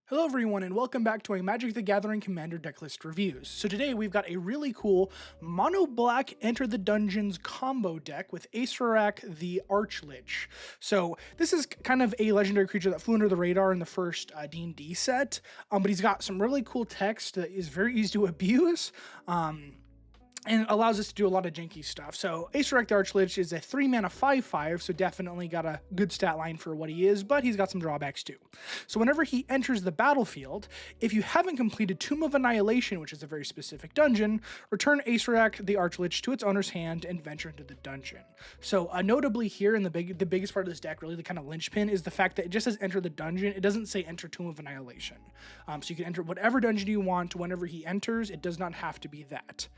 Hello everyone and welcome back to a Magic the Gathering Commander Deck List Reviews. So today we've got a really cool mono black Enter the Dungeons combo deck with Acererak the Archlich. So this is kind of a legendary creature that flew under the radar in the first D&D set, but he's got some really cool text that is very easy to abuse. And it allows us to do a lot of janky stuff. So Acererak the Archlich is a 3-mana 5/5, so definitely got a good stat line for what he is, but he's got some drawbacks too. So whenever he enters the battlefield, if you haven't completed Tomb of Annihilation, which is a very specific dungeon, return Acererak the Archlich to its owner's hand and venture into the dungeon. So notably here, in the biggest part of this deck, really the kind of linchpin, is the fact that it just says enter the dungeon. It doesn't say enter Tomb of Annihilation. So you can enter whatever dungeon you want whenever he enters. It does not have to be that.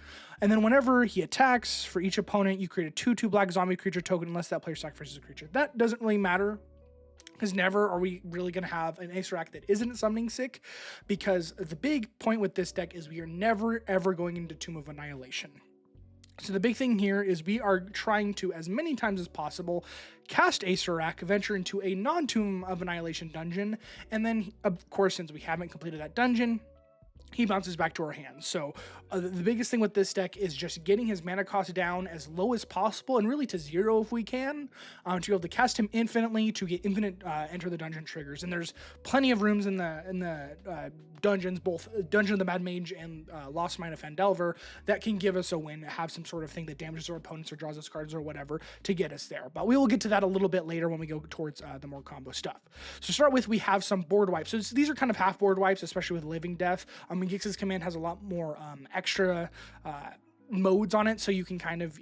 And then whenever he attacks, for each opponent, you create a 2/2 black zombie creature token unless that player sacrifices a creature. That doesn't really matter, because never are we really going to have an Acererak that isn't summoning sick, because the big point with this deck is we are never ever going into Tomb of Annihilation. So the big thing here is we are trying to, as many times as possible, cast Acererak, venture into a non-Tomb of Annihilation dungeon, and then, of course, since we haven't completed that dungeon, he bounces back to our hands. So the biggest thing with this deck is just getting his mana cost down as low as possible, and really to 0 if we can, to be able to cast him infinitely, to get infinite enter the dungeon triggers. And there's plenty of rooms in the dungeons, both Dungeon of the Mad Mage and Lost Mine of Phandelver, that can give us a win, have some sort of thing that damages our opponents or draws us cards or whatever to get us there. But we will get to that a little bit later when we go towards the more combo stuff. So to start with, we have some board wipes. So these are kind of half board wipes, especially with Living Death. Gix's command has a lot more extra modes on it, so you can kind of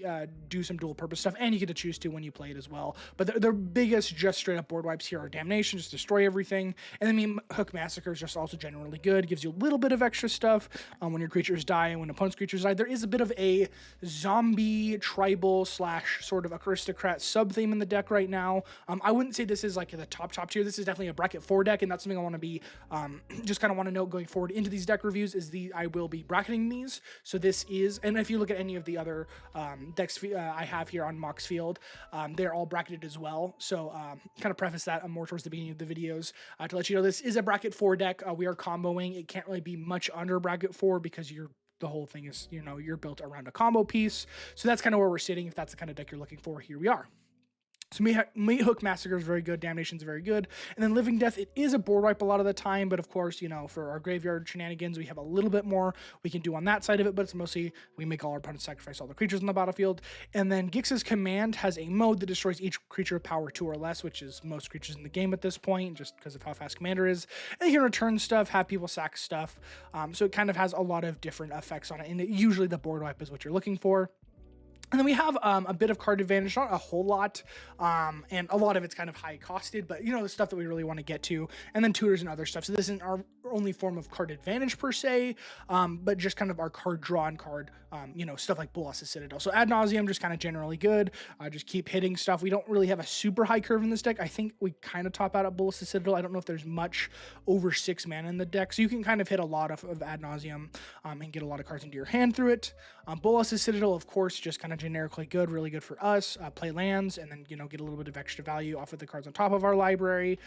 do some dual purpose stuff, and you get to choose to when you play it as well. But the biggest just straight up board wipes here are Damnation, just destroy everything, and then Hook Massacre is just also generally good, gives you a little bit of extra stuff when your creatures die and when opponent's creatures die. There is a bit of a zombie tribal / sort of aristocrat sub theme in the deck right now. I wouldn't say this is like the top tier. This is definitely a bracket 4 deck, and that's something I want to be just kind of want to note going forward into these deck reviews, is I will be bracketing these. So this is, and if you look at any of the other decks I have here on Mox Field, they're all bracketed as well. So kind of preface that more towards the beginning of the videos to let you know this is a bracket 4 deck. We are comboing. It can't really be much under bracket 4 because the whole thing is, you're built around a combo piece. So that's kind of where we're sitting. If that's the kind of deck you're looking for, here we are. So Hook Massacre is very good, Damnation is very good, and then Living Death, it is a board wipe a lot of the time, but of course, for our graveyard shenanigans, we have a little bit more we can do on that side of it, but it's mostly we make all our opponents sacrifice all the creatures on the battlefield. And then Gix's command has a mode that destroys each creature of power 2 or less, which is most creatures in the game at this point, just because of how fast Commander is. And you can return stuff, have people sack stuff, so it kind of has a lot of different effects on it, and usually the board wipe is what you're looking for. And then we have a bit of card advantage, not a whole lot, and a lot of it's kind of high costed, but the stuff that we really want to get to, and then tutors and other stuff. So this isn't our only form of card advantage per se, but just kind of our card draw and card, stuff like Bolas's Citadel. So Ad Nauseam, just kind of generally good. Just keep hitting stuff. We don't really have a super high curve in this deck. I think we kind of top out at Bolas's Citadel. I don't know if there's much over 6 mana in the deck, so you can kind of hit a lot of Ad Nauseam and get a lot of cards into your hand through it. Bolas's Citadel, of course, just kind of generically good, really good for us. Play lands and then get a little bit of extra value off of the cards on top of our library.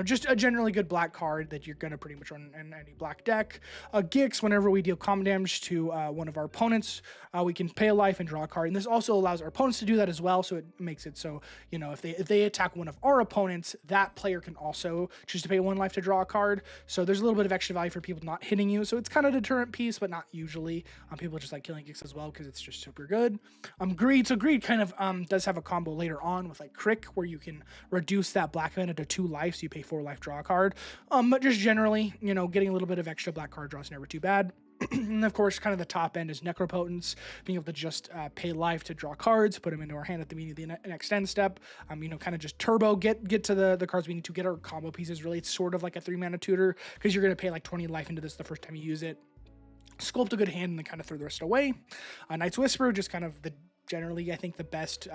Just a generally good black card that you're going to pretty much run in any black deck. Gix, whenever we deal common damage to one of our opponents, we can pay a life and draw a card. And this also allows our opponents to do that as well, so it makes it so, if they attack one of our opponents, that player can also choose to pay 1 life to draw a card. So there's a little bit of extra value for people not hitting you. So it's kind of a deterrent piece, but not usually. People just like killing Gix as well because it's just super good. Greed. So Greed kind of does have a combo later on with like Crick, where you can reduce that black mana to 2 life, so you pay 4 life, draw a card. But just generally, getting a little bit of extra black card draw is never too bad. And of course, kind of the top end is Necropotence, being able to just pay life to draw cards, put them into our hand at the beginning of the next end step. Kind of just turbo, get to the cards we need to get our combo pieces. Really, it's sort of like a 3-mana tutor, because you're going to pay like 20 life into this the first time you use it. Sculpt a good hand and then kind of throw the rest away. Night's Whisper, just kind of the generally, I think, the best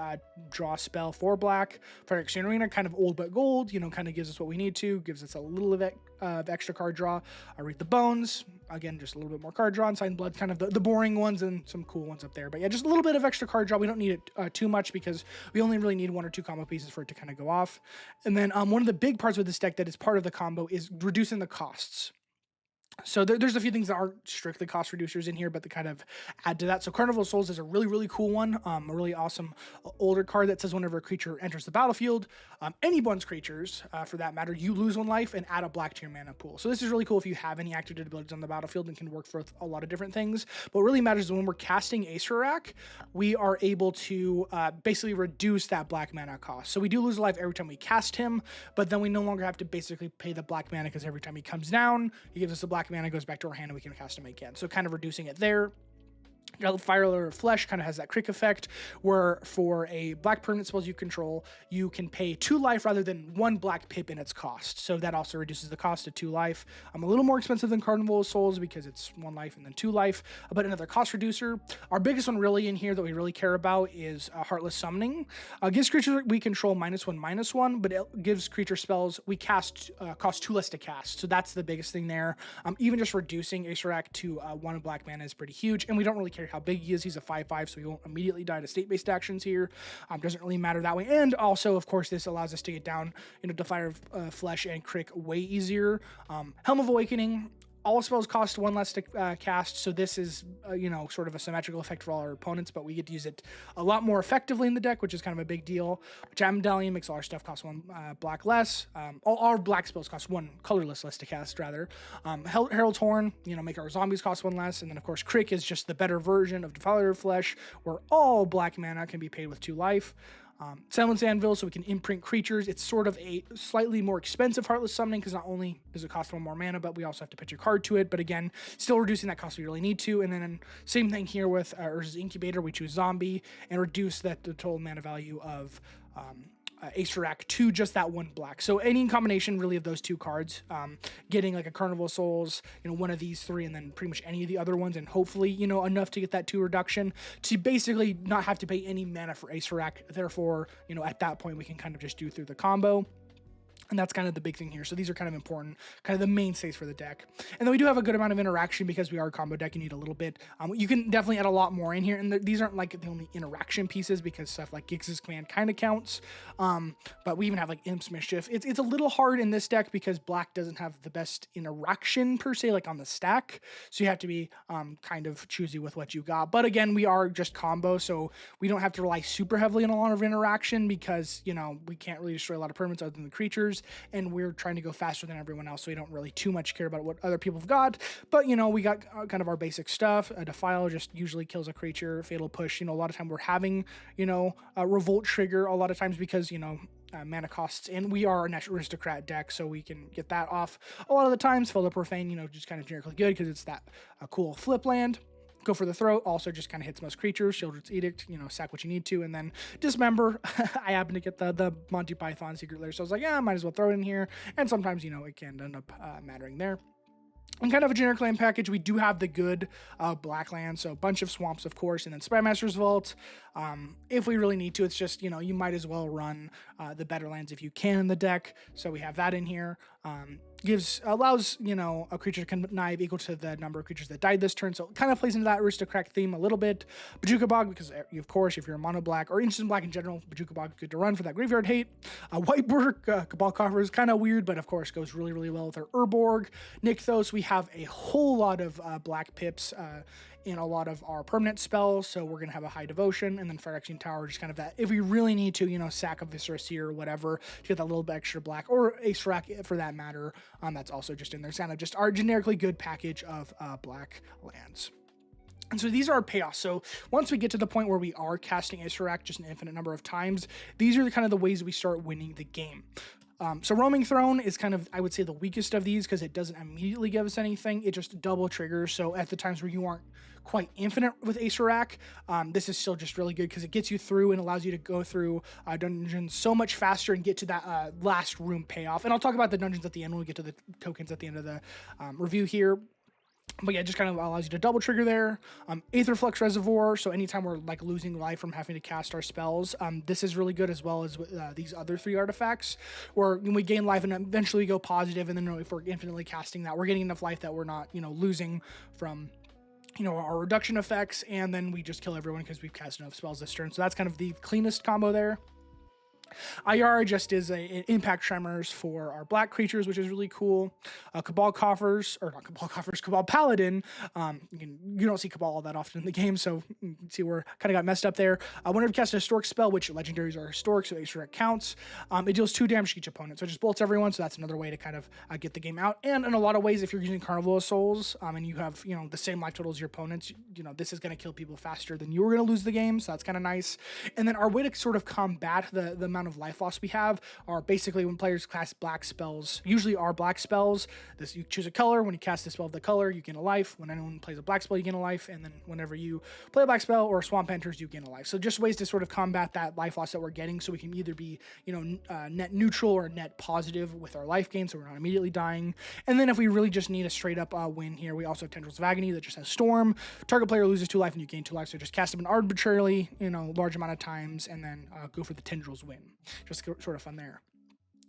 draw spell for black. Phyrexian kind of old but gold, you know, kind of gives us what we need to, gives us a little bit of extra card draw. I read the bones, again, just a little bit more card draw. And Sign Blood, kind of the boring ones and some cool ones up there. But yeah, just a little bit of extra card draw. We don't need it too much because we only really need 1 or 2 combo pieces for it to kind of go off. And then one of the big parts with this deck that is part of the combo is reducing the costs. So there's a few things that aren't strictly cost reducers in here, but they kind of add to that. So Carnival of Souls is a really, really cool one. A really awesome older card that says whenever a creature enters the battlefield, anyone's creatures, for that matter, you lose 1 life and add a black to your mana pool. So this is really cool if you have any activated abilities on the battlefield and can work for a lot of different things. But what really matters is when we're casting Acererak, we are able to basically reduce that black mana cost. So we do lose a life every time we cast him, but then we no longer have to basically pay the black mana because every time he comes down, he gives us a black mana, goes back to our hand, and we can cast him again. So kind of reducing it there. Fire Flesh kind of has that crick effect where for a black permanent spells you control, you can pay 2 life rather than 1 black pip in its cost. So that also reduces the cost to 2 life. A little more expensive than Carnival of Souls because it's 1 life and then 2 life, but another cost reducer. Our biggest one really in here that we really care about is Heartless Summoning. Gives creatures we control -1/-1, but it gives creature spells we cast cost 2 less to cast. So that's the biggest thing there. Even just reducing Acererak to 1 black mana is pretty huge, and we don't really care how big he is. He's a 5/5, so he won't immediately die to state-based actions here. Doesn't really matter that way. And also, of course, this allows us to get down, to Fire Flesh and Crick way easier. Helm of Awakening. All spells cost 1 less to cast, so this is, sort of a symmetrical effect for all our opponents, but we get to use it a lot more effectively in the deck, which is kind of a big deal. Jam Medallion makes all our stuff cost 1 black less. All our black spells cost 1 colorless less to cast, rather. Herald's Horn, make our zombies cost 1 less, and then, of course, Crick is just the better version of Defiler of Flesh, where all black mana can be paid with 2 life. Silence Anvil, so we can imprint creatures. It's sort of a slightly more expensive Heartless Summoning because not only does it cost 1 more mana, but we also have to pitch a card to it. But again, still reducing that cost we really need to. And then same thing here with Urza's Incubator. We choose Zombie and reduce the total mana value of Acererak to just that 1 black. So any combination really of those 2 cards, getting like a Carnival of Souls, one of these 3, and then pretty much any of the other ones, and hopefully, enough to get that 2 reduction to basically not have to pay any mana for Acererak. Therefore, at that point we can kind of just do through the combo. And that's kind of the big thing here. So these are kind of important, kind of the mainstays for the deck. And then we do have a good amount of interaction because we are a combo deck. You need a little bit. You can definitely add a lot more in here. And these aren't like the only interaction pieces because stuff like Gix's Command kind of counts. But we even have like Imp's Mischief. It's a little hard in this deck because black doesn't have the best interaction per se, like on the stack. So you have to be kind of choosy with what you got. But again, we are just combo. So we don't have to rely super heavily on a lot of interaction because, we can't really destroy a lot of permanents other than the creatures. And we're trying to go faster than everyone else, so we don't really too much care about what other people have got. But, we got kind of our basic stuff. A Defile just usually kills a creature. Fatal Push, a lot of time we're having, a Revolt trigger a lot of times because, mana costs, and we are an aristocrat deck, so we can get that off a lot of the times. Fill the Profane, just kind of generically good because it's that cool flip land. Go for the Throat also just kind of hits most creatures. Sheoldred's Edict, sack what you need to, and then Dismember. I happen to get the Monty Python Secret Lair, so I was like, yeah, I might as well throw it in here. And sometimes, it can end up mattering there. And kind of a generic land package, we do have the good black land, so a bunch of swamps, of course, and then Spymaster's Vault. If we really need to, it's just, you might as well run the better lands if you can in the deck. So we have that in here. Allows, a creature to connive equal to the number of creatures that died this turn. So it kind of plays into that aristocrat theme a little bit. Bojuka Bog, because of course, if you're a mono black or instant black in general, Bojuka Bog is good to run for that graveyard hate. White Border Cabal Coffer is kind of weird, but of course goes really, really well with our Urborg. Nykthos, we have a whole lot of black pips in a lot of our permanent spells, so we're going to have a high devotion. And then Phyrexian Tower, just kind of that, if we really need to, sack a Viscera Seer or whatever, to get that little bit extra black, or Acererak for that matter, that's also just in there. It's kind of just our generically good package of black lands. And so these are our payoffs. So once we get to the point where we are casting Acererak just an infinite number of times, these are kind of the ways we start winning the game. So Roaming Throne is kind of, I would say, the weakest of these because it doesn't immediately give us anything. It just double triggers. So at the times where you aren't quite infinite with Acererak, this is still just really good because it gets you through and allows you to go through dungeons so much faster and get to that last room payoff. And I'll talk about the dungeons at the end when we get to the tokens at the end of the review here. But yeah, it just kind of allows you to double trigger there. Aetherflux Reservoir, so anytime we're like losing life from having to cast our spells, this is really good, as well as these other 3 artifacts, where when we gain life and eventually go positive, and then if we're infinitely casting that, we're getting enough life that we're not, losing from our reduction effects, and then we just kill everyone because we've cast enough spells this turn. So that's kind of the cleanest combo there. Ayara just is an impact tremors for our black creatures, which is really cool. Cabal Coffers, or not Cabal Coffers, Cabal Paladin. You don't see Cabal all that often in the game, so you can see we're kind of got messed up there. Whenever you cast a historic spell, which legendaries are historic, so Acererak counts, it deals 2 damage to each opponent, so it just bolts everyone, so that's another way to kind of get the game out. And in a lot of ways, if you're using Carnival of Souls, and you have, the same life total as your opponents, this is going to kill people faster than you were going to lose the game, so that's kind of nice. And then our way to sort of combat the amount of life loss we have are basically when players cast black spells, usually are black spells. You choose a color. When you cast a spell of the color, you gain a life. When anyone plays a black spell, you gain a life. And then whenever you play a black spell or swamp enters, you gain a life. So just ways to sort of combat that life loss that we're getting, so we can either be, net neutral or net positive with our life gain, so we're not immediately dying. And then if we really just need a straight up win here, we also have Tendrils of Agony that just has Storm. Target player loses 2 life and you gain 2 life, so just cast them arbitrarily, large amount of times, and then go for the Tendrils win. Just sort of fun there.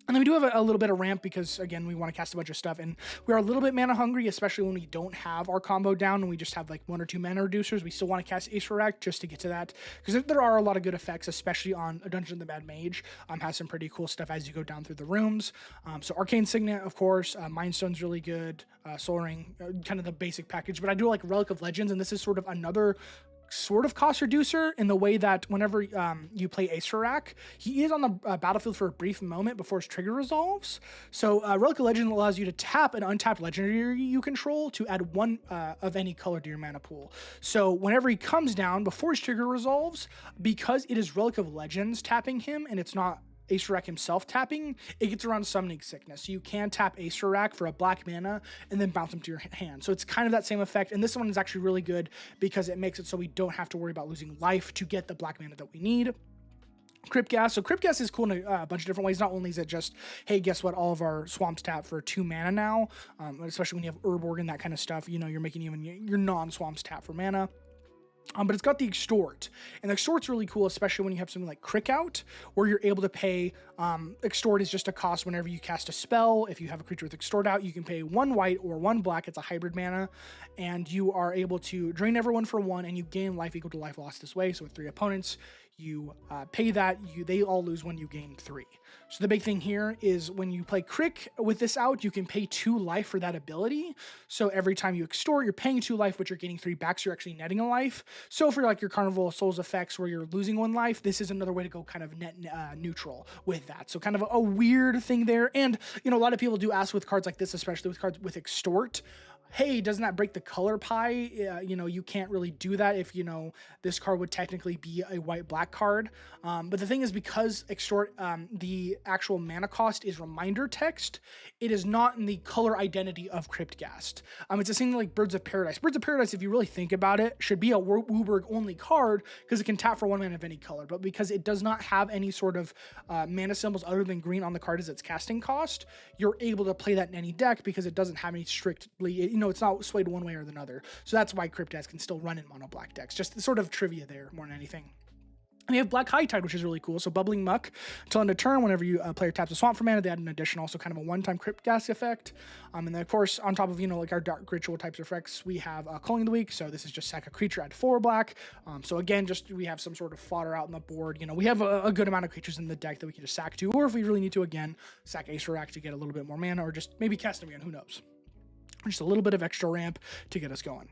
And then we do have a little bit of ramp because, again, we want to cast a bunch of stuff, and we are a little bit mana hungry, especially when we don't have our combo down and we just have like 1 or 2 mana reducers. We still want to cast Acererak just to get to that, because there are a lot of good effects, especially on a Dungeon of the Mad Mage. Has some pretty cool stuff as you go down through the rooms. So Arcane Signet, of course, Mind Stone's really good, Soul Ring, kind of the basic package, but I do like Relic of Legends, and this is sort of another sort of cost reducer in the way that whenever you play Acererak, he is on the battlefield for a brief moment before his trigger resolves. So Relic of Legend allows you to tap an untapped legendary you control to add 1 of any color to your mana pool. So whenever he comes down before his trigger resolves, because it is Relic of Legends tapping him and it's not Acererak himself tapping, it gets around Summoning Sickness. So you can tap Acererak for a black mana and then bounce him to your hand. So it's kind of that same effect. And this one is actually really good because it makes it so we don't have to worry about losing life to get the black mana that we need. Crypt Gas. So Crypt Gas is cool in a bunch of different ways. Not only is it just, hey, guess what? All of our swamps tap for 2 mana now, especially when you have Herb Organ, that kind of stuff. You're making even your non-swamps tap for mana. But it's got the Extort, and the Extort's really cool, especially when you have something like Crick Out, where you're able to pay, Extort is just a cost whenever you cast a spell. If you have a creature with Extort out, you can pay 1 white or 1 black, it's a hybrid mana, and you are able to drain everyone for 1, and you gain life equal to life lost this way. So with 3 opponents, you pay that, they all lose when you gain 3. So the big thing here is when you play Crick with this out, you can pay 2 life for that ability. So every time you Extort, you're paying 2 life, but you're getting 3 back, so you're actually netting a life. So for like your Carnival of Souls effects where you're losing 1 life, this is another way to go kind of net neutral with that. So kind of a weird thing there. And, a lot of people do ask with cards like this, especially with cards with Extort, hey, doesn't that break the color pie? You can't really do that if, this card would technically be a white-black card. But the thing is, because Extort, the actual mana cost is reminder text, it is not in the color identity of Cryptghast. It's the same like Birds of Paradise. Birds of Paradise, if you really think about it, should be a Wooburg-only card because it can tap for 1 mana of any color. But because it does not have any sort of mana symbols other than green on the card as its casting cost, you're able to play that in any deck because it doesn't have any strictly, it's not swayed one way or the other. So that's why Cryptghast can still run in mono black decks. Just the sort of trivia there more than anything. And we have Black High Tide, which is really cool. So Bubbling Muck, until end of turn, whenever you player taps a swamp for mana, they add an additional, so kind of a one-time Cryptghast effect. And then of course, on top of, like our Dark Ritual types of effects, we have Culling the Weak. So this is just sack a creature at 4 black. So again, just we have some sort of fodder out on the board. We have a good amount of creatures in the deck that we can just sack to, or if we really need to, again, sack Acererak to get a little bit more mana, or just maybe cast them again, who knows. Just a little bit of extra ramp to get us going.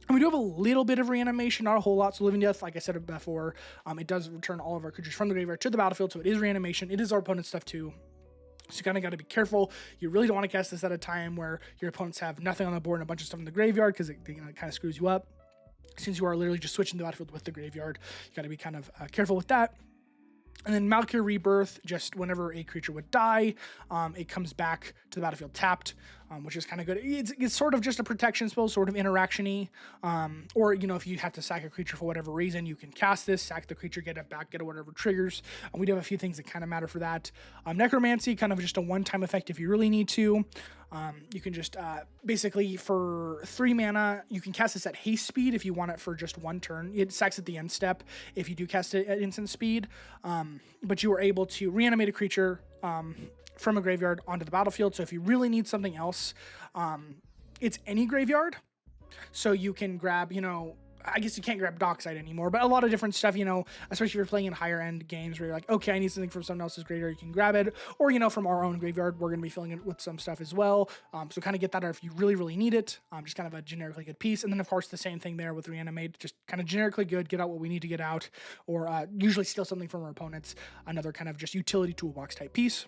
And we do have a little bit of reanimation, not a whole lot. So Living Death, like I said before, it does return all of our creatures from the graveyard to the battlefield. So it is reanimation. It is our opponent's stuff too. So you kind of got to be careful. You really don't want to cast this at a time where your opponents have nothing on the board and a bunch of stuff in the graveyard, because it kind of screws you up. Since you are literally just switching the battlefield with the graveyard, you got to be kind of careful with that. And then Malkir Rebirth, just whenever a creature would die, it comes back to the battlefield tapped. which is kind of good. It's sort of just a protection spell, sort of interaction-y. Or, you know, if you have to sack a creature for whatever reason, you can cast this, sack the creature, get it back, get it whatever triggers. And we do have a few things that kind of matter for that. Necromancy, kind of just a one-time effect if you really need to. You can just basically for 3 mana, you can cast this at haste speed if you want it for just 1 turn. It sacks at the end step if you do cast it at instant speed. But you are able to reanimate a creature from a graveyard onto the battlefield. So if you really need something else, it's any graveyard. So you can grab, you know, I guess you can't grab Dockside anymore, but a lot of different stuff, you know, especially if you're playing in higher end games where you're like, okay, I need something from someone else's graveyard, you can grab it. Or, you know, from our own graveyard, we're going to be filling it with some stuff as well. So kind of get that out if you really, really need it. Just kind of a generically good piece. And then, of course, the same thing there with Reanimate, just kind of generically good, get out what we need to get out, or usually steal something from our opponents, another kind of just utility toolbox type piece.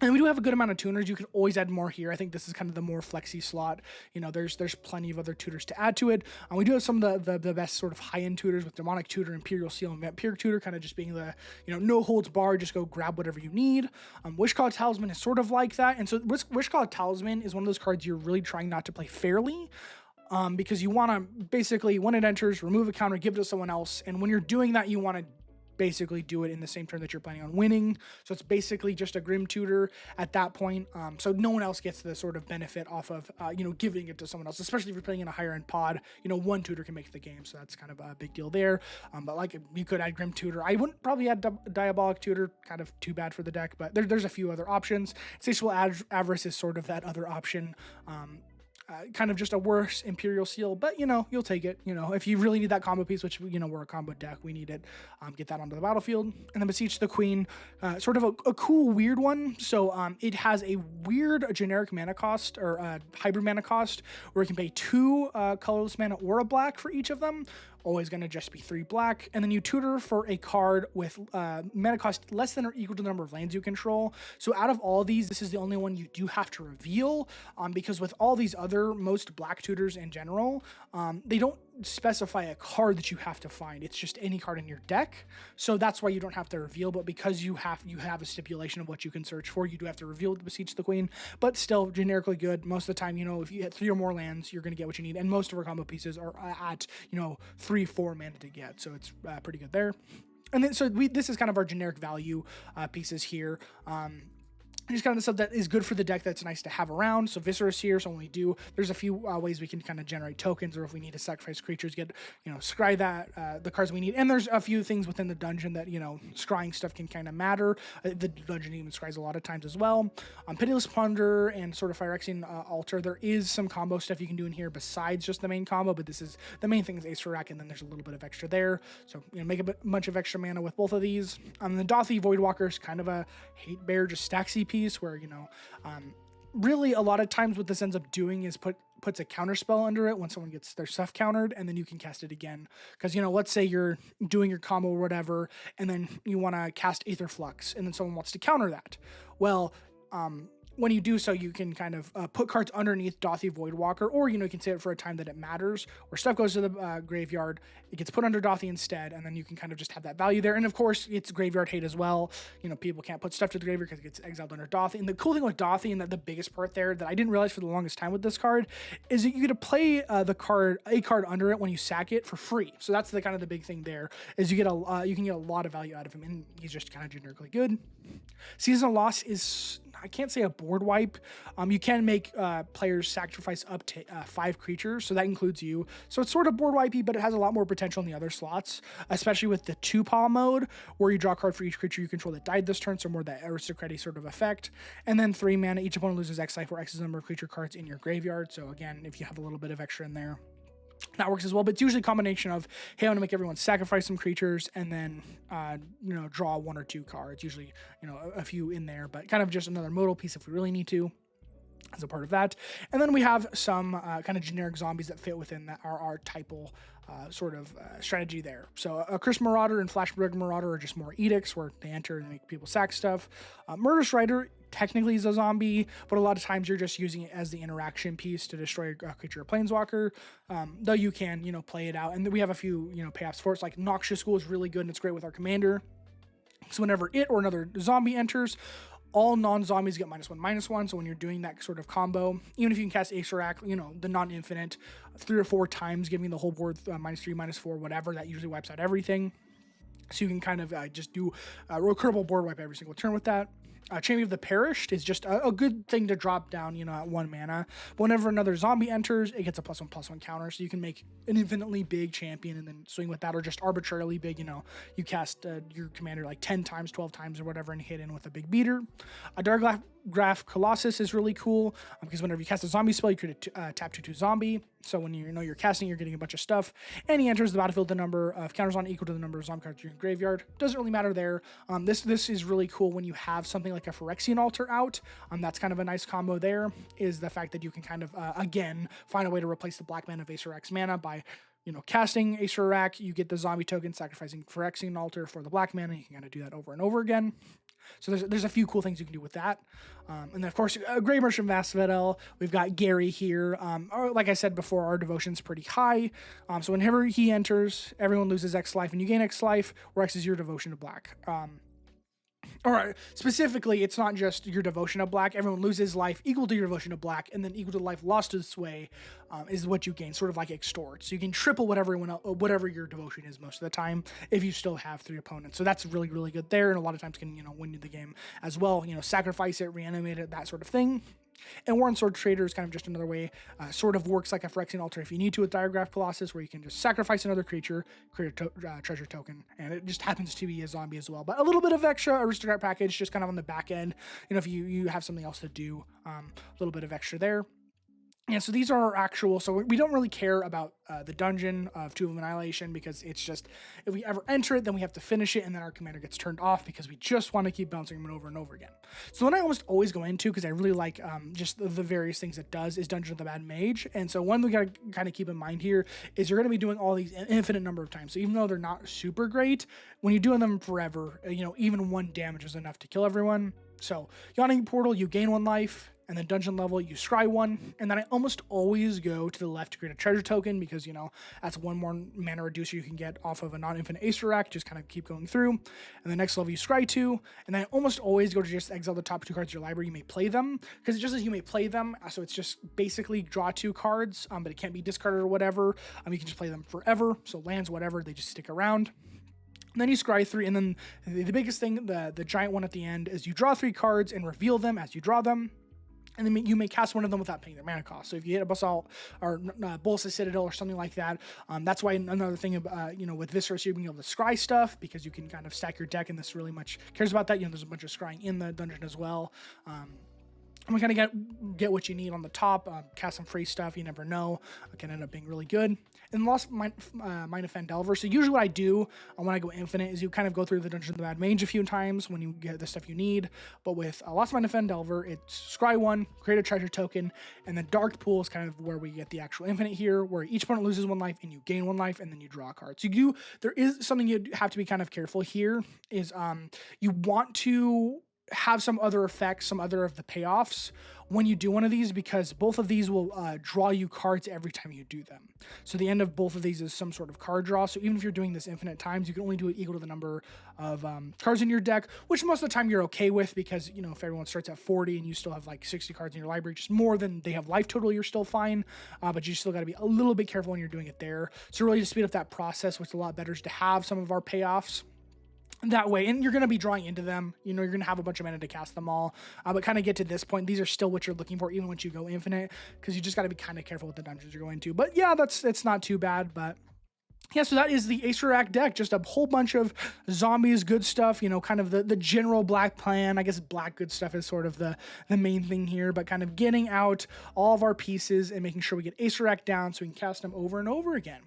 And we do have a good amount of tuners. You can always add more here. I think this is kind of the more flexy slot. You know, there's plenty of other tutors to add to it. We do have some of the best sort of high-end tutors with Demonic Tutor, Imperial Seal, and Vampiric Tutor, kind of just being the, you know, no holds barred, just go grab whatever you need. Wishclaw Talisman is sort of like that. And so Wishclaw Talisman is one of those cards you're really trying not to play fairly. Because you want to basically, when it enters, remove a counter, give it to someone else. And when you're doing that, you want to basically do it in the same turn that you're planning on winning. So it's basically just a Grim Tutor at that point. So no one else gets the sort of benefit off of, you know, giving it to someone else, especially if you're playing in a higher end pod. You know, one tutor can make the game. So that's kind of a big deal there. But like you could add Grim Tutor. I wouldn't probably add Diabolic Tutor, kind of too bad for the deck, but there's a few other options. Insatiable Avarice is sort of that other option. Kind of just a worse Imperial Seal, but, you know, you'll take it. You know, if you really need that combo piece, which, you know, we're a combo deck, we need it, get that onto the battlefield. And then Beseech the Queen, sort of a cool, weird one. So it has a weird generic mana cost, or hybrid mana cost, where you can pay 2 colorless mana or a black for each of them. Always going to just be 3 black. And then you tutor for a card with mana cost less than or equal to the number of lands you control. So out of all these, this is the only one you do have to reveal, because with all these other, most black tutors in general, they don't specify a card that you have to find. It's just any card in your deck. So that's why you don't have to reveal, but because you have a stipulation of what you can search for, you do have to reveal the Beseech the Queen, but still generically good. Most of the time, you know, if you hit 3 or more lands, you're going to get what you need. And most of our combo pieces are at, you know, 3-4 mana to get. So it's pretty good there. And then, so this is kind of our generic value pieces here. Just kind of the stuff that is good for the deck that's nice to have around. So Viscerous here, so when we do, there's a few ways we can kind of generate tokens, or if we need to sacrifice creatures, get, you know, scry that, the cards we need. And there's a few things within the dungeon that, you know, scrying stuff can kind of matter. The dungeon even scries a lot of times as well. Pitiless Plunder and sort of Phyrexian Altar, there is some combo stuff you can do in here besides just the main combo, but this is, the main thing is Acererak, and then there's a little bit of extra there. So, you know, make a bunch of extra mana with both of these. The Dothi Voidwalker is kind of a hate bear, just stack CP, where, you know, really a lot of times what this ends up doing is puts a counter spell under it when someone gets their stuff countered, and then you can cast it again. Because, you know, let's say you're doing your combo or whatever, and then you want to cast Aether Flux, and then someone wants to counter that. Well, when you do so, you can kind of put cards underneath Dothi Voidwalker, or, you know, you can say it for a time that it matters, where stuff goes to the graveyard, it gets put under Dothi instead, and then you can kind of just have that value there. And of course, it's graveyard hate as well. You know, people can't put stuff to the graveyard because it gets exiled under Dothi. And the cool thing with Dothi, and the biggest part there that I didn't realize for the longest time with this card, is that you get to play a card under it when you sack it for free. So that's the kind of the big thing there, is you get you can get a lot of value out of him, and he's just kind of generically good. Seasonal Loss is, I can't say a board wipe. You can make players sacrifice up to 5 creatures, so that includes you. So it's sort of board wipey, but it has a lot more potential in the other slots, especially with the 2-paw mode, where you draw a card for each creature you control that died this turn, so more that aristocratic sort of effect. And then 3 mana, each opponent loses X life or X's number of creature cards in your graveyard. So again, if you have a little bit of extra in there, that works as well. But it's usually a combination of, hey, I want to make everyone sacrifice some creatures, and then you know, draw 1 or 2 cards, usually, you know, a few in there, but kind of just another modal piece if we really need to as a part of that. And then we have some kind of generic zombies that fit within that our archetypal sort of strategy there. So a Curse Marauder and Flashbug Marauder are just more edicts where they enter and make people sack stuff. Murderous Rider technically is a zombie, but a lot of times you're just using it as the interaction piece to destroy a creature or planeswalker, though you can, you know, play it out. And then we have a few, you know, payoffs for it. It's like Noxious School is really good, and it's great with our commander. So whenever it or another zombie enters, all non-zombies get -1/-1. So when you're doing that sort of combo, even if you can cast Acererak, you know, the non-infinite 3 or 4 times, giving the whole board -3, -4, whatever, that usually wipes out everything. So you can kind of just do a recurable board wipe every single turn with that. Champion of the Perished is just a good thing to drop down, you know, at 1 mana. But whenever another zombie enters, it gets a +1/+1 counter, so you can make an infinitely big champion and then swing with that, or just arbitrarily big, you know, you cast your commander like 10 times, 12 times, or whatever, and hit in with a big beater. A Dark Colossus is really cool, because whenever you cast a zombie spell, you create a tap 2/2 zombie. So when you know you're casting, you're getting a bunch of stuff, and he enters the battlefield the number of counters on equal to the number of zombie cards in your graveyard. Doesn't really matter there. This is really cool when you have something like a Phyrexian Altar out. That's kind of a nice combo there, is the fact that you can kind of, again, find a way to replace the black mana of Acererak's mana by, you know, casting Acererak, you get the zombie token, sacrificing Phyrexian Altar for the black mana. You can kind of do that over and over again. So there's a few cool things you can do with that. And then, of course, Grey Merchant Vassvedel. We've got Gary here. Like I said before, our devotion's pretty high. So whenever he enters, everyone loses X life and you gain X life, where X is your devotion to black. Or specifically, it's not just your devotion to black. Everyone loses life equal to your devotion to black, and then equal to life lost to the sway is what you gain, sort of like extort. So you can triple whatever your devotion is most of the time if you still have 3 opponents. So that's really, really good there, and a lot of times can, you know, win you the game as well. You know, sacrifice it, reanimate it, that sort of thing. And Warren Sword Trader is kind of just another way, sort of works like a Phyrexian Altar if you need to with Diregraph Colossus, where you can just sacrifice another creature, create a treasure token, and it just happens to be a zombie as well. But a little bit of extra Aristocrat package, just kind of on the back end, you know, if you have something else to do, a little bit of extra there. Yeah, so these are our actual, so we don't really care about the dungeon of Tomb of Annihilation, because it's just, if we ever enter it, then we have to finish it, and then our commander gets turned off because we just want to keep bouncing them over and over again. So what I almost always go into, because I really like just the various things it does, is Dungeon of the Mad Mage. And so one we got to kind of keep in mind here is you're going to be doing all these an infinite number of times. So even though they're not super great, when you're doing them forever, you know, even 1 damage is enough to kill everyone. So Yawning Portal, you gain 1 life. And then dungeon level, you scry 1, and then I almost always go to the left to create a treasure token, because, you know, that's 1 more mana reducer you can get off of a non-infinite Acererak, just kind of keep going through. And the next level, you scry 2, and then I almost always go to just exile the top 2 cards of your library. You may play them, because it just says you may play them, so it's just basically draw 2 cards, but it can't be discarded or whatever. You can just play them forever, so lands, whatever, they just stick around. And then you scry 3, and then the biggest thing, the giant one at the end, is you draw 3 cards and reveal them as you draw them. And then you may cast one of them without paying their mana cost. So if you hit a Basalt or Bolsa Citadel or something like that, that's why another thing, you know, with Viscera, you're being able to scry stuff, because you can kind of stack your deck, and this really much cares about that. You know, there's a bunch of scrying in the dungeon as well. And we kind of get what you need on the top, cast some free stuff, you never know. It can end up being really good. And Lost Mine of Phandelver. So usually what I do when I go infinite is you kind of go through the Dungeon of the Mad Mage a few times when you get the stuff you need. But with Lost Mine of Phandelver, it's scry 1, create a treasure token, and then Dark Pool is kind of where we get the actual infinite here, where each opponent loses 1 life and you gain 1 life, and then you draw a card. So there is something you have to be kind of careful here, is you want to have some other effects, some other of the payoffs when you do one of these, because both of these will draw you cards every time you do them. So the end of both of these is some sort of card draw. So even if you're doing this infinite times, you can only do it equal to the number of cards in your deck, which most of the time you're okay with, because, you know, if everyone starts at 40 and you still have like 60 cards in your library, just more than they have life total, you're still fine. But you still got to be a little bit careful when you're doing it there. So really to speed up that process, what's a lot better is to have some of our payoffs that way, and you're going to be drawing into them. You know, you're going to have a bunch of mana to cast them all, but kind of get to this point, these are still what you're looking for even once you go infinite, because you just got to be kind of careful with the dungeons you're going to. But yeah, it's not too bad. But yeah, so that is the Acererak deck, just a whole bunch of zombies, good stuff, you know, kind of the general black plan. I guess black good stuff is sort of the main thing here, but kind of getting out all of our pieces and making sure we get Acererak down so we can cast them over and over again.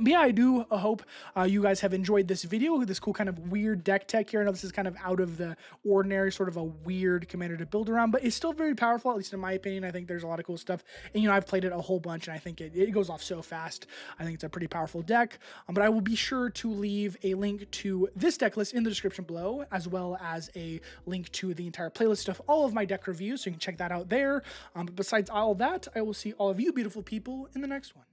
But yeah, I do hope you guys have enjoyed this video, this cool kind of weird deck tech here. I know this is kind of out of the ordinary, sort of a weird commander to build around, but it's still very powerful, at least in my opinion. I think there's a lot of cool stuff, and, you know, I've played it a whole bunch, and I think it goes off so fast. I think it's a pretty powerful deck, but I will be sure to leave a link to this deck list in the description below, as well as a link to the entire playlist of all of my deck reviews, so you can check that out there. But besides all that, I will see all of you beautiful people in the next one.